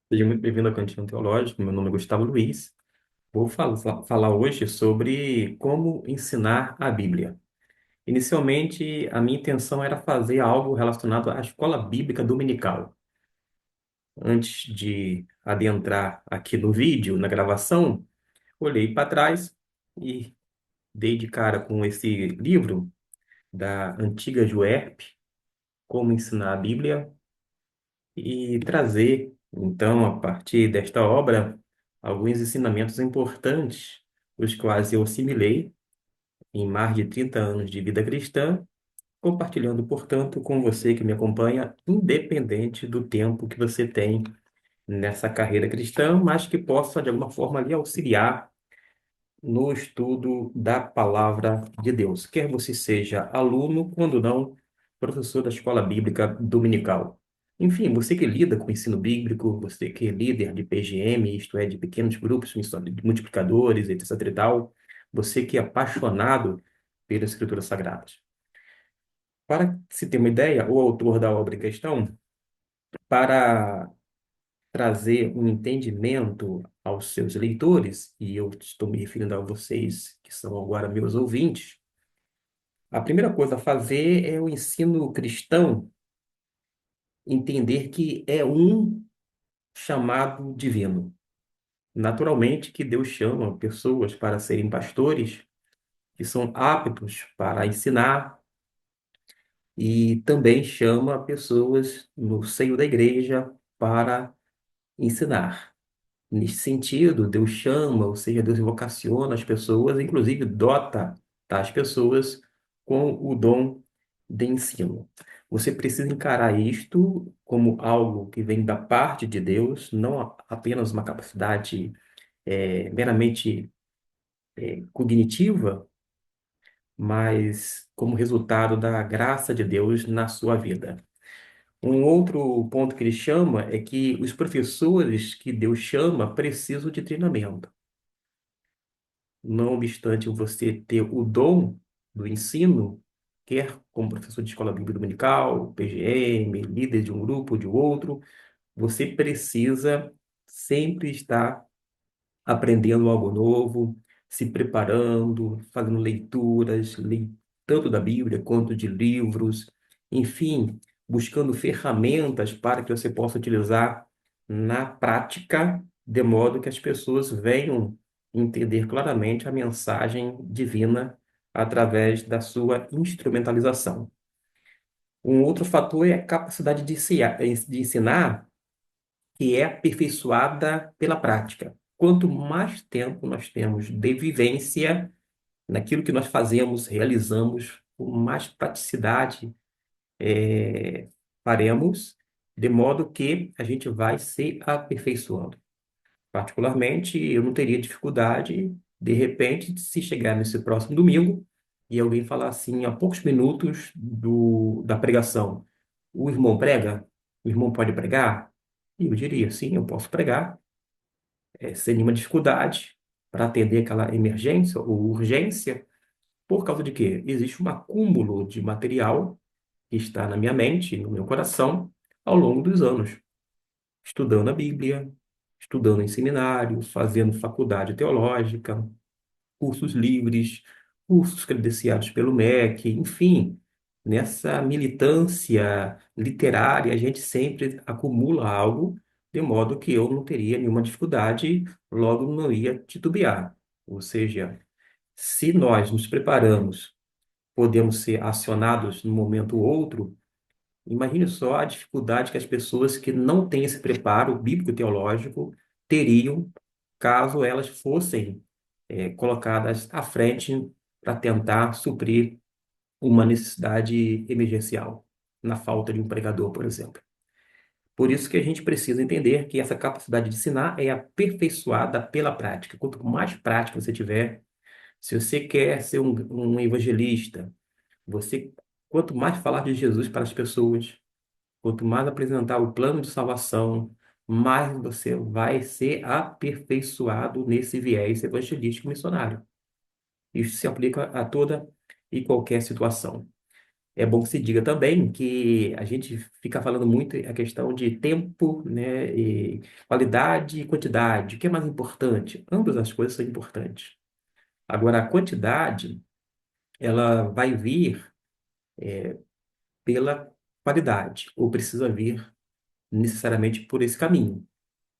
Seja muito bem-vindo ao Cantinho Teológico. Meu nome é Gustavo Luiz. Vou falar hoje sobre como ensinar a Bíblia. Inicialmente, a minha intenção era fazer algo relacionado à escola bíblica dominical. Antes de adentrar aqui no vídeo, na gravação, olhei para trás e dei de cara com esse livro da antiga Juerp, Como Ensinar a Bíblia, e trazer, então, a partir desta obra, alguns ensinamentos importantes, os quais eu assimilei em mais de 30 anos de vida cristã, compartilhando, portanto, com você que me acompanha, independente do tempo que você tem nessa carreira cristã, mas que possa, de alguma forma, lhe auxiliar no estudo da palavra de Deus, quer você seja aluno, quando não, professor da escola bíblica dominical. Enfim, você que lida com o ensino bíblico, você que é líder de PGM, isto é, de pequenos grupos, de multiplicadores, etc e tal, você que é apaixonado pelas Escrituras Sagradas. Para se ter uma ideia, o autor da obra em questão, para trazer um entendimento aos seus leitores, e eu estou me referindo a vocês que são agora meus ouvintes, a primeira coisa a fazer é o ensino cristão entender que é um chamado divino. Naturalmente que Deus chama pessoas para serem pastores, que são aptos para ensinar, e também chama pessoas no seio da igreja para ensinar. Nesse sentido, Deus chama, ou seja, Deus vocaciona as pessoas, inclusive dota tais pessoas com o dom de ensino. Você precisa encarar isto como algo que vem da parte de Deus, não apenas uma capacidade meramente cognitiva, mas como resultado da graça de Deus na sua vida. Um outro ponto que ele chama é que os professores que Deus chama precisam de treinamento. Não obstante você ter o dom do ensino, quer como professor de escola bíblica dominical, PGM, líder de um grupo ou de outro, você precisa sempre estar aprendendo algo novo, se preparando, fazendo leituras, tanto da Bíblia quanto de livros, enfim, buscando ferramentas para que você possa utilizar na prática, de modo que as pessoas venham entender claramente a mensagem divina através da sua instrumentalização. Um outro fator é a capacidade de ensinar que é aperfeiçoada pela prática. Quanto mais tempo nós temos de vivência naquilo que nós fazemos, realizamos, com mais praticidade faremos, de modo que a gente vai se aperfeiçoando. Particularmente, eu não teria dificuldade, de repente, se chegar nesse próximo domingo e alguém falar assim, a poucos minutos da pregação, o irmão prega? O irmão pode pregar? E eu diria, sim, eu posso pregar, sem nenhuma dificuldade, para atender aquela emergência ou urgência, por causa de quê? Existe um acúmulo de material que está na minha mente, no meu coração, ao longo dos anos, estudando a Bíblia, estudando em seminários, fazendo faculdade teológica, cursos livres, cursos credenciados pelo MEC, enfim, nessa militância literária, a gente sempre acumula algo, de modo que eu não teria nenhuma dificuldade, logo não ia titubear. Ou seja, se nós nos preparamos, podemos ser acionados num momento ou outro. Imagine só a dificuldade que as pessoas que não têm esse preparo bíblico-teológico teriam caso elas fossem colocadas à frente para tentar suprir uma necessidade emergencial, na falta de um pregador, por exemplo. Por isso que a gente precisa entender que essa capacidade de ensinar é aperfeiçoada pela prática. Quanto mais prática você tiver, se você quer ser um evangelista, você, quanto mais falar de Jesus para as pessoas, quanto mais apresentar o plano de salvação, mais você vai ser aperfeiçoado nesse viés evangelístico missionário. Isso se aplica a toda e qualquer situação. É bom que se diga também que a gente fica falando muito a questão de tempo, né, e qualidade e quantidade. O que é mais importante? Ambas as coisas são importantes. Agora, a quantidade, ela vai vir pela qualidade, ou precisa vir necessariamente por esse caminho.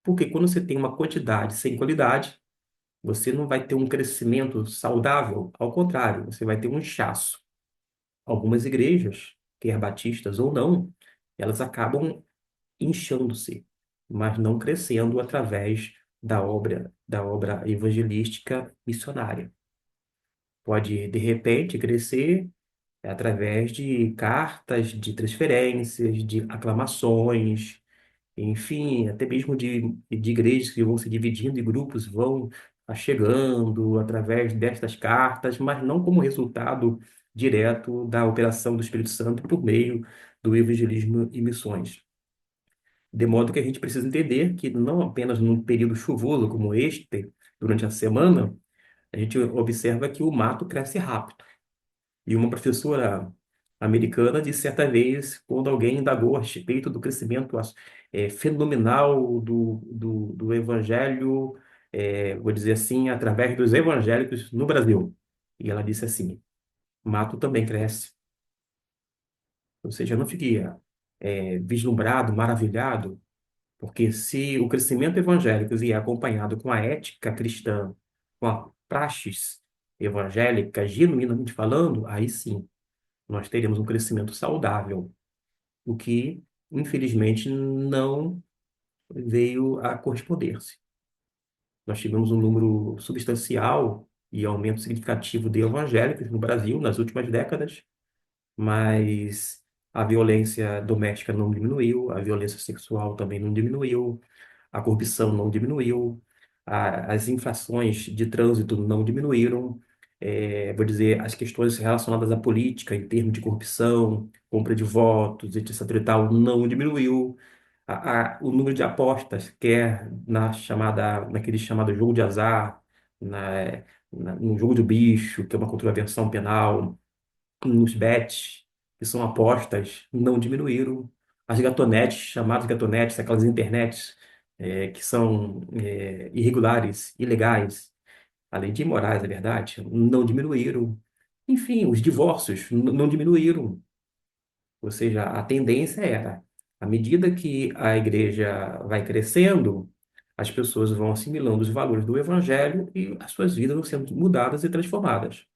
Porque quando você tem uma quantidade sem qualidade, você não vai ter um crescimento saudável, ao contrário, você vai ter um inchaço. Algumas igrejas, quer batistas ou não, elas acabam inchando-se, mas não crescendo através da obra evangelística missionária. Pode, de repente, crescer através de cartas de transferências, de aclamações, enfim, até mesmo de igrejas que vão se dividindo e grupos vão chegando através destas cartas, mas não como resultado direto da operação do Espírito Santo por meio do evangelismo e missões. De modo que a gente precisa entender que não apenas num período chuvoso como este, durante a semana, a gente observa que o mato cresce rápido. E uma professora americana disse certa vez, quando alguém indagou a respeito do crescimento fenomenal do evangelho, vou dizer assim, através dos evangélicos no Brasil. E ela disse assim: mato também cresce. Ou seja, não fique vislumbrado, maravilhado, porque se o crescimento evangélico vier acompanhado com a ética cristã, com a praxis evangélica, genuinamente falando, aí sim nós teremos um crescimento saudável, o que, infelizmente, não veio a corresponder-se. Nós tivemos um número substancial e aumento significativo de evangélicos no Brasil nas últimas décadas, mas a violência doméstica não diminuiu, a violência sexual também não diminuiu, a corrupção não diminuiu, as infrações de trânsito não diminuíram, vou dizer, as questões relacionadas à política, em termos de corrupção, compra de votos, etc. e tal, não diminuiu. O número de apostas, quer naquele chamado jogo de azar, no jogo do bicho, que é uma contravenção penal, nos bets, que são apostas, não diminuíram. As gatonetes, chamadas gatonetes, aquelas internets que são irregulares, ilegais, além de imorais, é verdade, não diminuíram. Enfim, os divórcios não diminuíram. Ou seja, a tendência era, à medida que a igreja vai crescendo, as pessoas vão assimilando os valores do evangelho e as suas vidas vão sendo mudadas e transformadas.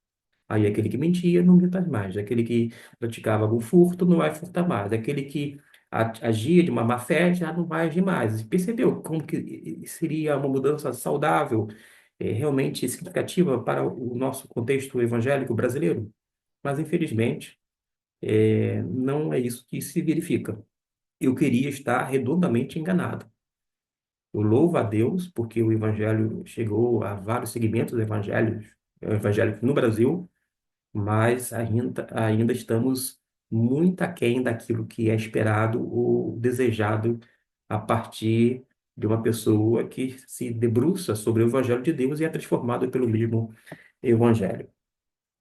Aí aquele que mentia não minta mais, aquele que praticava algum furto não vai furtar mais, aquele que agia de uma má fé já não vai agir mais. Percebeu como que seria uma mudança saudável, realmente significativa para o nosso contexto evangélico brasileiro? Mas, infelizmente, não é isso que se verifica. Eu queria estar redondamente enganado. Eu louvo a Deus porque o evangelho chegou a vários segmentos evangélicos no Brasil, mas ainda estamos muito aquém daquilo que é esperado ou desejado a partir de uma pessoa que se debruça sobre o Evangelho de Deus e é transformado pelo mesmo Evangelho.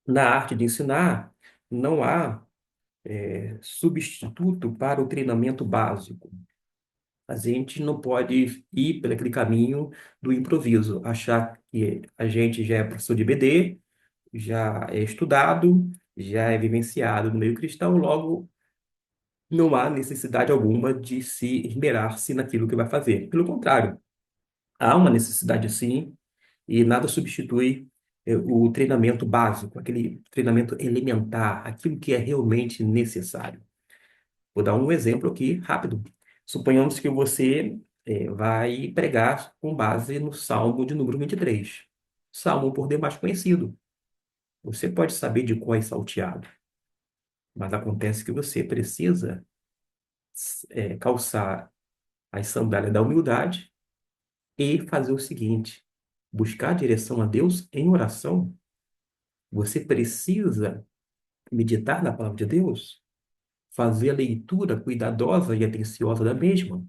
Na arte de ensinar, não há substituto para o treinamento básico. A gente não pode ir por aquele caminho do improviso, achar que a gente já é professor de BD, já é estudado, já é vivenciado no meio cristão, logo não há necessidade alguma de se esmerar-se naquilo que vai fazer. Pelo contrário, há uma necessidade sim, e nada substitui o treinamento básico, aquele treinamento elementar, aquilo que é realmente necessário. Vou dar um exemplo aqui rápido. Suponhamos que você vai pregar com base no Salmo de número 23. Salmo por demais conhecido. Você pode saber de qual é salteado, mas acontece que você precisa calçar as sandálias da humildade e fazer o seguinte: buscar direção a Deus em oração. Você precisa meditar na palavra de Deus, fazer a leitura cuidadosa e atenciosa da mesma.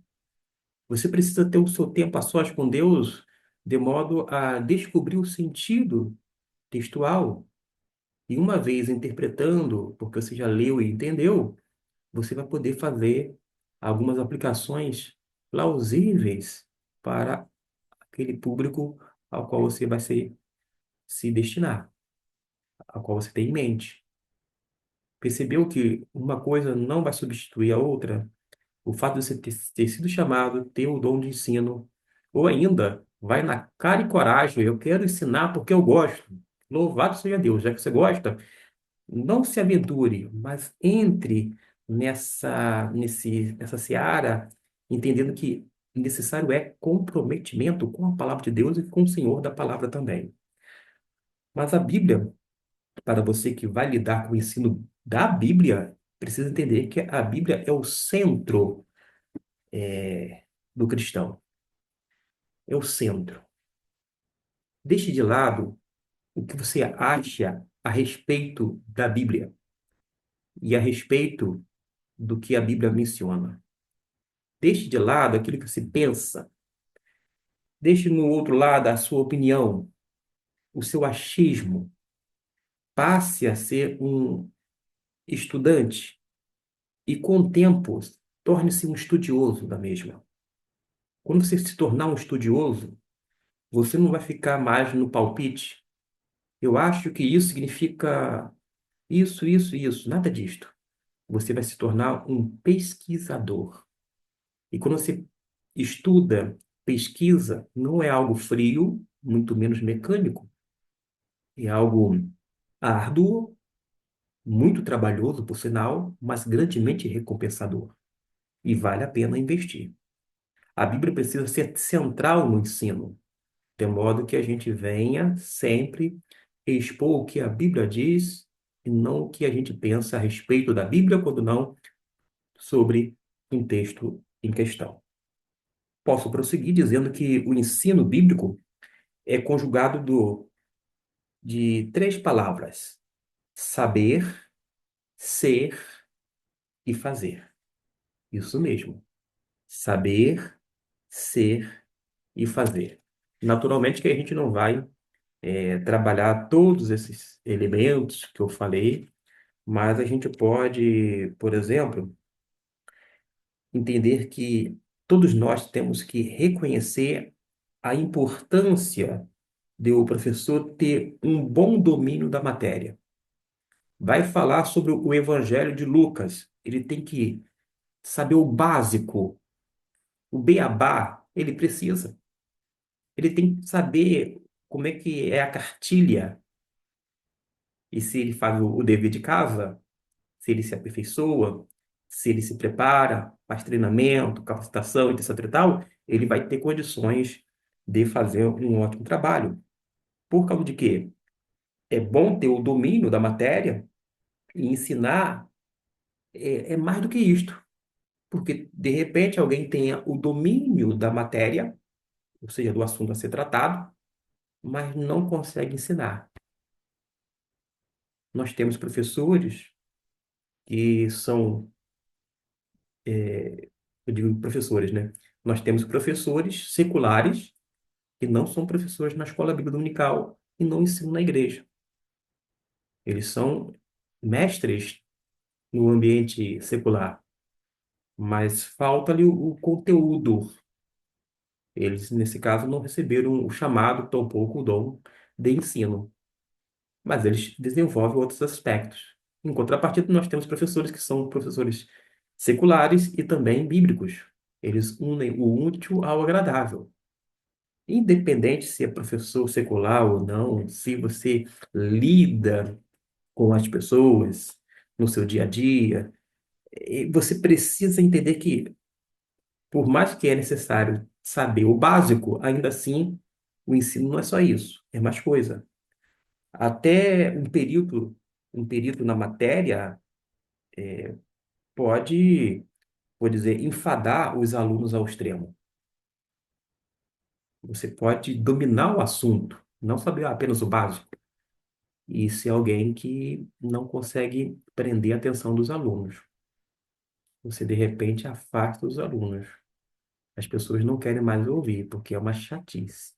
Você precisa ter o seu tempo a sós com Deus, de modo a descobrir o sentido textual. E uma vez interpretando, porque você já leu e entendeu, você vai poder fazer algumas aplicações plausíveis para aquele público ao qual você vai se destinar, ao qual você tem em mente. Percebeu que uma coisa não vai substituir a outra? O fato de você ter sido chamado, ter o dom de ensino, ou ainda, vai na cara e coragem, eu quero ensinar porque eu gosto. Louvado seja Deus, já que você gosta, não se aventure, mas entre nessa seara, entendendo que necessário é comprometimento com a palavra de Deus e com o Senhor da palavra também. Mas a Bíblia, para você que vai lidar com o ensino da Bíblia, precisa entender que a Bíblia é o centro, do cristão, é o centro. Deixe de lado o que você acha a respeito da Bíblia e a respeito do que a Bíblia menciona. Deixe de lado aquilo que você pensa. Deixe no outro lado a sua opinião, o seu achismo. Passe a ser um estudante e, com o tempo, torne-se um estudioso da mesma. Quando você se tornar um estudioso, você não vai ficar mais no palpite. Eu acho que isso significa isso, isso, isso. Nada disto. Você vai se tornar um pesquisador. E quando você estuda, pesquisa, não é algo frio, muito menos mecânico. É algo árduo, muito trabalhoso, por sinal, mas grandemente recompensador. E vale a pena investir. A Bíblia precisa ser central no ensino, de modo que a gente venha sempre expor o que a Bíblia diz e não o que a gente pensa a respeito da Bíblia, quando não sobre um texto em questão. Posso prosseguir dizendo que o ensino bíblico é conjugado de três palavras: saber, ser e fazer. Isso mesmo. Saber, ser e fazer. Naturalmente que a gente não vai trabalhar todos esses elementos que eu falei, mas a gente pode, por exemplo, entender que todos nós temos que reconhecer a importância de o professor ter um bom domínio da matéria. Vai falar sobre o Evangelho de Lucas, ele tem que saber o básico, o beabá, ele precisa. Ele tem que saber como é que é a cartilha, e se ele faz o dever de casa, se ele se aperfeiçoa, se ele se prepara, faz treinamento, capacitação, etc e tal, ele vai ter condições de fazer um ótimo trabalho. Por causa de quê? É bom ter o domínio da matéria e ensinar é mais do que isto. Porque, de repente, alguém tenha o domínio da matéria, ou seja, do assunto a ser tratado, mas não consegue ensinar. Nós temos professores que são, eu digo professores, né? Nós temos professores seculares que não são professores na escola bíblica dominical e não ensinam na igreja. Eles são mestres no ambiente secular, mas falta-lhe o conteúdo. Eles, nesse caso, não receberam o chamado, tampouco o dom de ensino, mas eles desenvolvem outros aspectos. Em contrapartida, nós temos professores que são professores seculares e também bíblicos. Eles unem o útil ao agradável. Independente se é professor secular ou não, se você lida com as pessoas no seu dia a dia, você precisa entender que, por mais que é necessário saber o básico, ainda assim, o ensino não é só isso, é mais coisa. Até um período na matéria pode, vou dizer, enfadar os alunos ao extremo. Você pode dominar o assunto, não saber apenas o básico, e ser alguém que não consegue prender a atenção dos alunos. Você, de repente, afasta os alunos. As pessoas não querem mais ouvir, porque é uma chatice.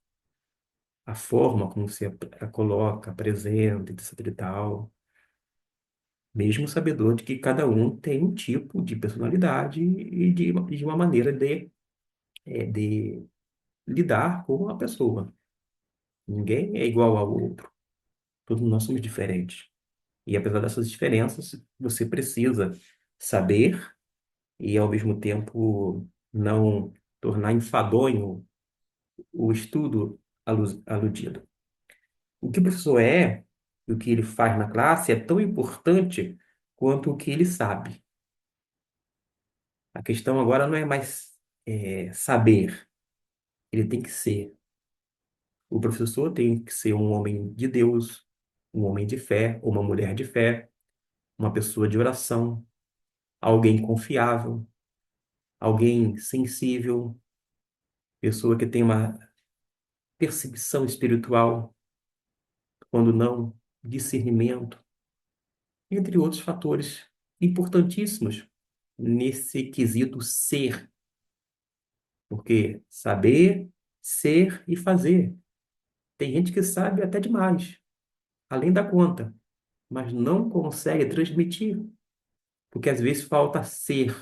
A forma como você a coloca, apresenta, etc e tal. mesmo sabedor de que cada um tem um tipo de personalidade e de uma maneira de lidar com a pessoa. Ninguém é igual ao outro, todos nós somos diferentes. E apesar dessas diferenças, você precisa saber e, ao mesmo tempo, não tornar enfadonho o estudo aludido. O que o professor é, e o que ele faz na classe é tão importante quanto o que ele sabe. A questão agora não é mais saber, ele tem que ser. O professor tem que ser um homem de Deus, um homem de fé, uma mulher de fé, uma pessoa de oração, alguém confiável, alguém sensível, pessoa que tem uma percepção espiritual, quando não, discernimento, entre outros fatores importantíssimos nesse quesito ser, porque saber, ser e fazer. Tem gente que sabe até demais, além da conta, mas não consegue transmitir, porque às vezes falta ser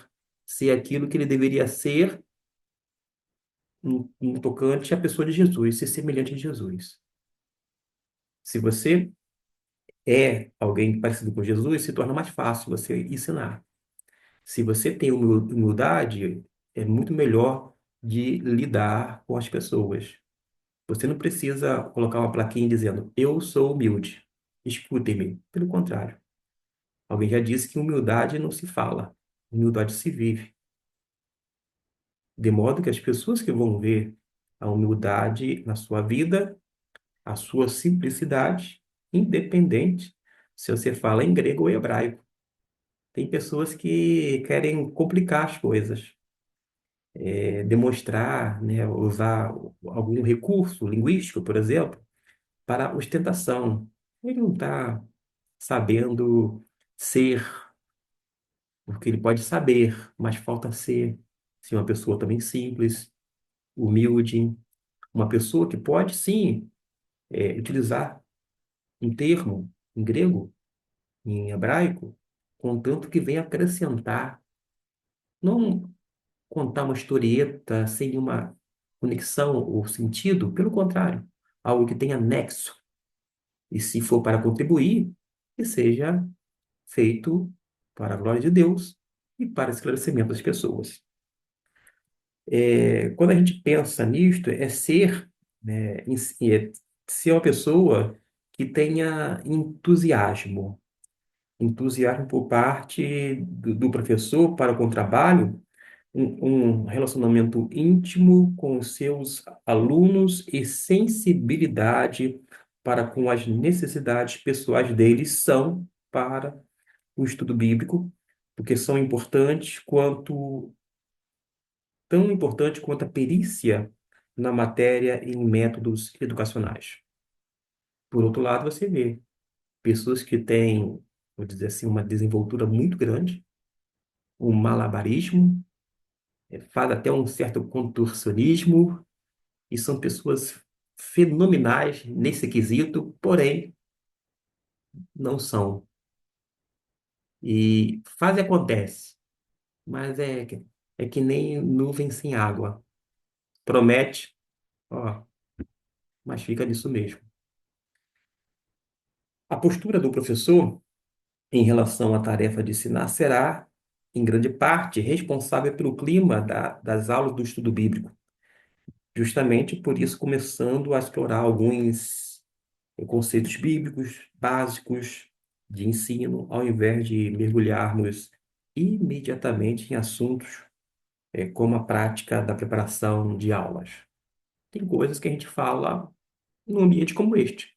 aquilo que ele deveria ser no tocante à pessoa de Jesus, ser semelhante a Jesus. Se você é alguém parecido com Jesus, se torna mais fácil você ensinar. Se você tem humildade, é muito melhor de lidar com as pessoas. Você não precisa colocar uma plaquinha dizendo, eu sou humilde, escutem-me. Pelo contrário, alguém já disse que humildade não se fala, humildade se vive. De modo que as pessoas que vão ver a humildade na sua vida, a sua simplicidade, independente se você fala em grego ou hebraico. Tem pessoas que querem complicar as coisas, demonstrar, né, usar algum recurso linguístico, por exemplo, para ostentação. Ele não está sabendo ser, porque ele pode saber, mas falta ser uma pessoa também simples, humilde, uma pessoa que pode sim utilizar um termo em grego, em hebraico, contanto que venha acrescentar, não contar uma historieta sem uma conexão ou sentido, pelo contrário, algo que tenha nexo. E se for para contribuir, que seja feito para a glória de Deus e para esclarecimento das pessoas. Quando a gente pensa nisto, é ser, né, ser uma pessoa que tenha entusiasmo, entusiasmo por parte do professor para com o trabalho, um relacionamento íntimo com os seus alunos e sensibilidade para com as necessidades pessoais deles são para o estudo bíblico, porque são importantes tão importante quanto a perícia na matéria em métodos educacionais. Por outro lado, você vê pessoas que têm, vou dizer assim, uma desenvoltura muito grande, um malabarismo, faz até um certo contorcionismo, e são pessoas fenomenais nesse quesito, porém, não são. E faz e acontece, mas é que nem nuvem sem água. Promete, ó, mas fica nisso mesmo. A postura do professor em relação à tarefa de ensinar será, em grande parte, responsável pelo clima das aulas do estudo bíblico. Justamente por isso, começando a explorar alguns conceitos bíblicos básicos de ensino, ao invés de mergulharmos imediatamente em assuntos como a prática da preparação de aulas. Tem coisas que a gente fala num ambiente como este.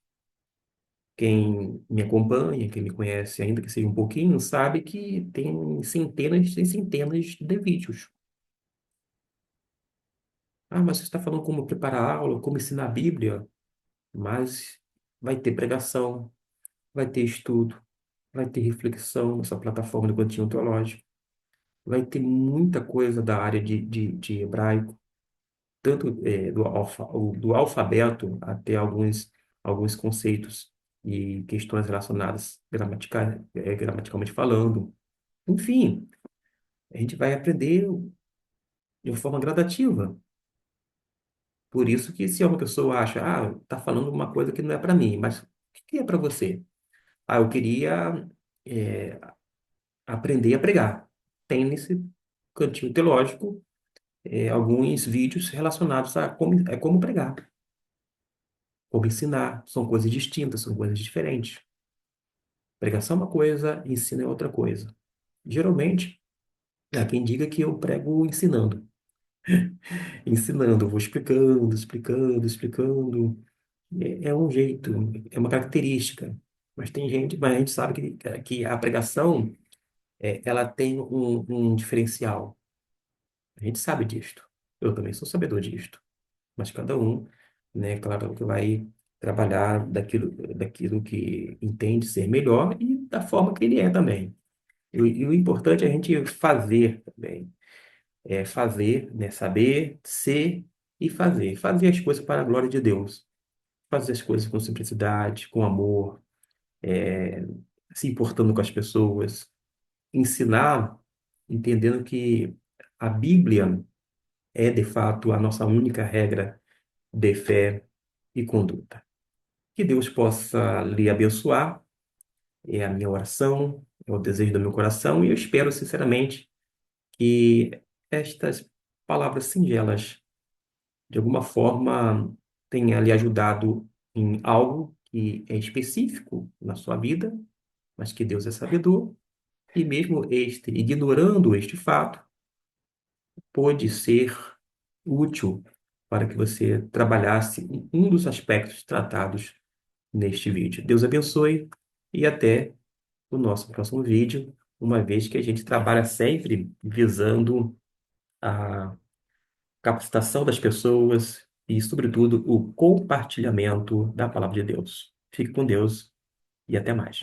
Quem me acompanha, quem me conhece, ainda que seja um pouquinho, sabe que tem centenas e centenas de vídeos. Ah, mas você está falando como preparar a aula, como ensinar a Bíblia, mas vai ter pregação, vai ter estudo, vai ter reflexão nessa plataforma do Cantinho Teológico, vai ter muita coisa da área de hebraico, tanto do alfabeto até alguns conceitos. e questões relacionadas gramaticalmente falando. Enfim, a gente vai aprender de uma forma gradativa. Por isso que se uma pessoa acha, tá falando uma coisa que não é para mim, mas o que é para você? Eu queria é, aprender a pregar. Tem nesse cantinho teológico alguns vídeos relacionados a como pregar, como ensinar. São coisas distintas, são coisas diferentes. Pregação é uma coisa, ensino é outra coisa. Geralmente, há quem diga que eu prego ensinando. Ensinando, eu vou explicando, explicando, explicando. É um jeito, é uma característica. Mas a gente sabe que a pregação, ela tem um diferencial. A gente sabe disto. Eu também sou sabedor disto. Mas cada um, né, claro que vai trabalhar daquilo que entende ser melhor e da forma que ele é também. E o importante é a gente fazer também. É fazer, né, saber, ser e fazer. Fazer as coisas para a glória de Deus. Fazer as coisas com simplicidade, com amor, se importando com as pessoas. Ensinar, entendendo que a Bíblia é, de fato, a nossa única regra de fé e conduta. Que Deus possa lhe abençoar, é a minha oração, é o desejo do meu coração, e eu espero, sinceramente, que estas palavras singelas, de alguma forma, tenha lhe ajudado em algo que é específico na sua vida, mas que Deus é sabedor, e mesmo ignorando este fato, pode ser útil para que você trabalhasse em um dos aspectos tratados neste vídeo. Deus abençoe e até o nosso próximo vídeo, uma vez que a gente trabalha sempre visando a capacitação das pessoas e, sobretudo, o compartilhamento da palavra de Deus. Fique com Deus e até mais.